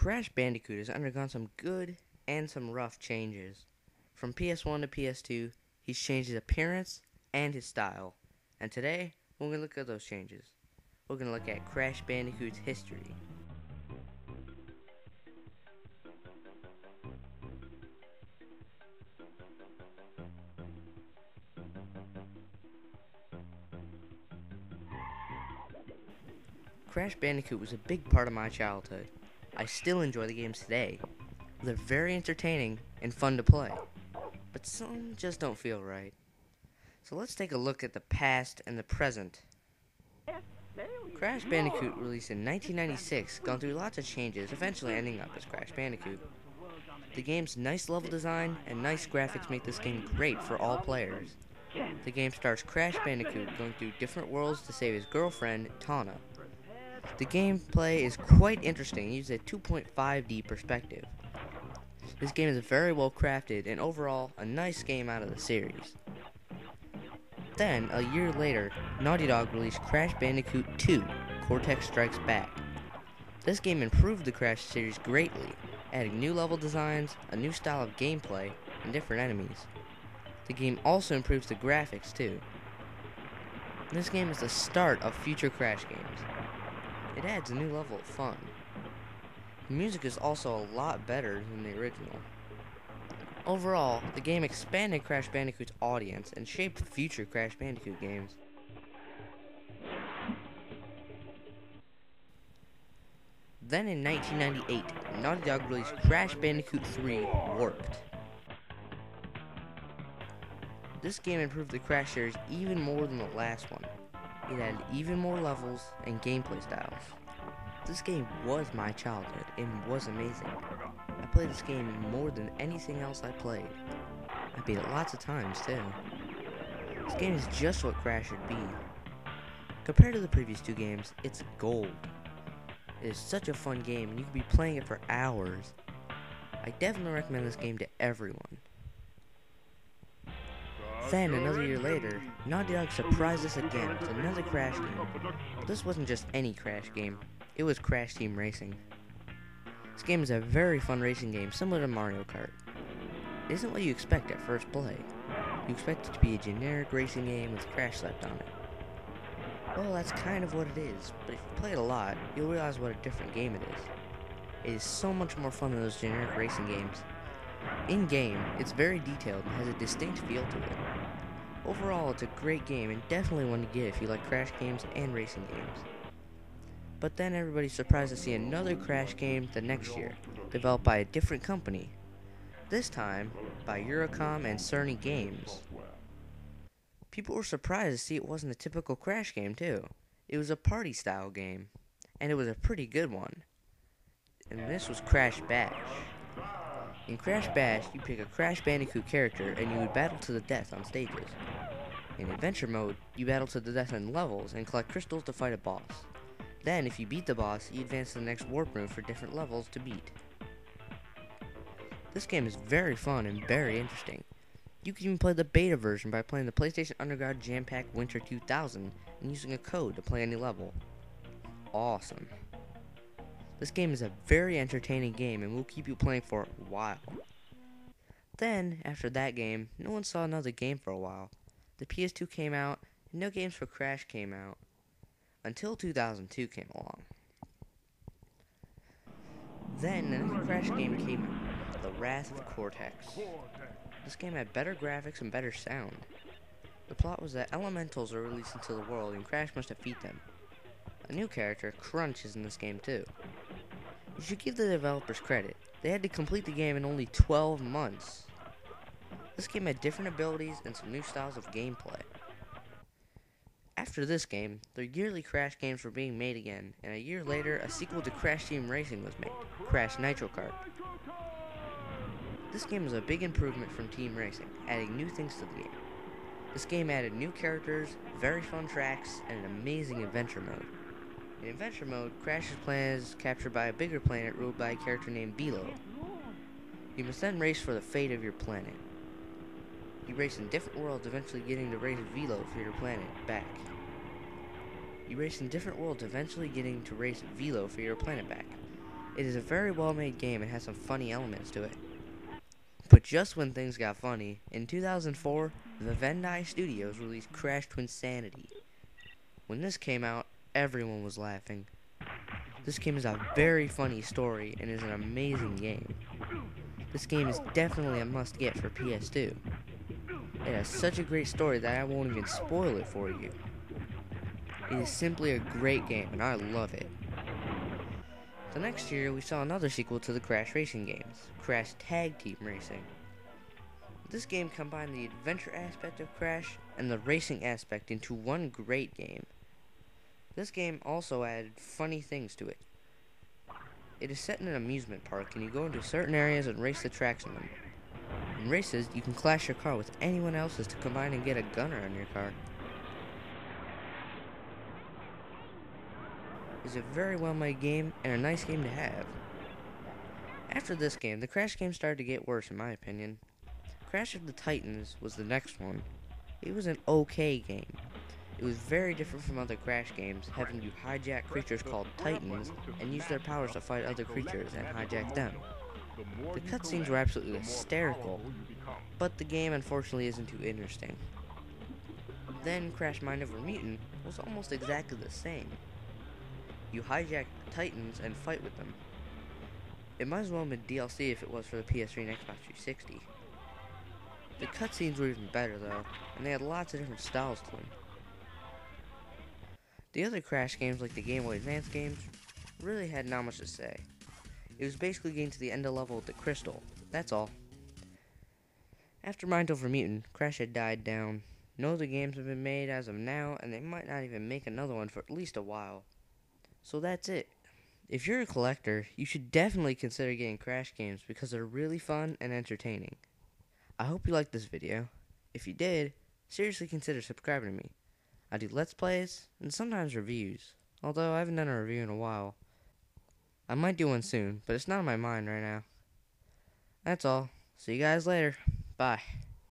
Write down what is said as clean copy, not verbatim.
Crash Bandicoot has undergone some good and some rough changes. From PS1 to PS2, he's changed his appearance and his style. And today, we're going to look at those changes. We're going to look at Crash Bandicoot's history. Crash Bandicoot was a big part of my childhood. I still enjoy the games today. They're very entertaining and fun to play, but some just don't feel right. So let's take a look at the past and the present. Crash Bandicoot, released in 1996, gone through lots of changes, eventually ending up as Crash Bandicoot. The game's nice level design and nice graphics make this game great for all players. The game stars Crash Bandicoot going through different worlds to save his girlfriend, Tawna. The gameplay is quite interesting, it uses a 2.5D perspective. This game is very well crafted and overall a nice game out of the series. Then, a year later, Naughty Dog released Crash Bandicoot 2, Cortex Strikes Back. This game improved the Crash series greatly, adding new level designs, a new style of gameplay, and different enemies. The game also improves the graphics too. This game is the start of future Crash games. It adds a new level of fun. The music is also a lot better than the original. Overall, the game expanded Crash Bandicoot's audience and shaped future Crash Bandicoot games. Then in 1998, Naughty Dog released Crash Bandicoot 3 Warped. This game improved the Crash series even more than the last one. It added even more levels and gameplay styles. This game was my childhood and was amazing. I played this game more than anything else I played. I beat it lots of times too. This game is just what Crash should be. Compared to the previous two games, it's gold. It is such a fun game and you can be playing it for hours. I definitely recommend this game to everyone. Then, another year later, Naughty Dog surprised us again with another Crash game. But this wasn't just any Crash game, it was Crash Team Racing. This game is a very fun racing game similar to Mario Kart. It isn't what you expect at first play. You expect it to be a generic racing game with Crash slapped on it. Well, that's kind of what it is, but if you play it a lot, you'll realize what a different game it is. It is so much more fun than those generic racing games. In-game, it's very detailed and has a distinct feel to it. Overall, it's a great game and definitely one to get if you like Crash games and racing games. But then everybody's surprised to see another Crash game the next year, developed by a different company. This time, by Eurocom and Cerny Games. People were surprised to see it wasn't a typical Crash game too. It was a party-style game, and it was a pretty good one. And this was Crash Bash. In Crash Bash, you pick a Crash Bandicoot character and you would battle to the death on stages. In Adventure Mode, you battle to the death in levels and collect crystals to fight a boss. Then, if you beat the boss, you advance to the next warp room for different levels to beat. This game is very fun and very interesting. You can even play the beta version by playing the PlayStation Underground Jam Pack Winter 2000 and using a code to play any level. Awesome. This game is a very entertaining game and will keep you playing for a while. Then, after that game, no one saw another game for a while. The PS2 came out, and no games for Crash came out. Until 2002 came along. Then, another Crash game came out, The Wrath of Cortex. This game had better graphics and better sound. The plot was that elementals are released into the world and Crash must defeat them. A new character, Crunch, is in this game too. You should give the developers credit. They had to complete the game in only 12 months. This game had different abilities and some new styles of gameplay. After this game, their yearly Crash games were being made again, and a year later, a sequel to Crash Team Racing was made, Crash Nitro Kart. This game was a big improvement from Team Racing, adding new things to the game. This game added new characters, very fun tracks, and an amazing adventure mode. In Adventure Mode, Crash's planet is captured by a bigger planet ruled by a character named Velo. You must then race for the fate of your planet. You race in different worlds, eventually getting to race Velo for your planet back. You race in different worlds, eventually getting to race Velo for your planet back. It is a very well made game and has some funny elements to it. But just when things got funny, in 2004, Vivendi Studios released Crash Twinsanity. When this came out, everyone was laughing. This game is a very funny story and is an amazing game. This game is definitely a must-get for PS2. It has such a great story that I won't even spoil it for you. It is simply a great game and I love it. The next year, we saw another sequel to the Crash racing games, Crash Tag Team Racing. This game combined the adventure aspect of Crash and the racing aspect into one great game. This game also added funny things to it. It is set in an amusement park and you go into certain areas and race the tracks in them. In races, you can clash your car with anyone else's to combine and get a gunner on your car. It's a very well made game and a nice game to have. After this game, the Crash games started to get worse in my opinion. Crash of the Titans was the next one. It was an okay game. It was very different from other Crash games, having you hijack creatures called Titans and use their powers to fight other creatures and hijack them. The cutscenes were absolutely hysterical, but the game unfortunately isn't too interesting. Then Crash Mind Over Mutant was almost exactly the same. You hijack Titans and fight with them. It might as well have been DLC if it was for the PS3 and Xbox 360. The cutscenes were even better though, and they had lots of different styles to them. The other Crash games like the Game Boy Advance games really had not much to say. It was basically getting to the end of level with the crystal, that's all. After Mind Over Mutant, Crash had died down. No other games have been made as of now, and they might not even make another one for at least a while. So that's it. If you're a collector, you should definitely consider getting Crash games because they're really fun and entertaining. I hope you liked this video. If you did, seriously consider subscribing to me. I do Let's Plays and sometimes reviews, although I haven't done a review in a while. I might do one soon, but it's not on my mind right now. That's all. See you guys later. Bye.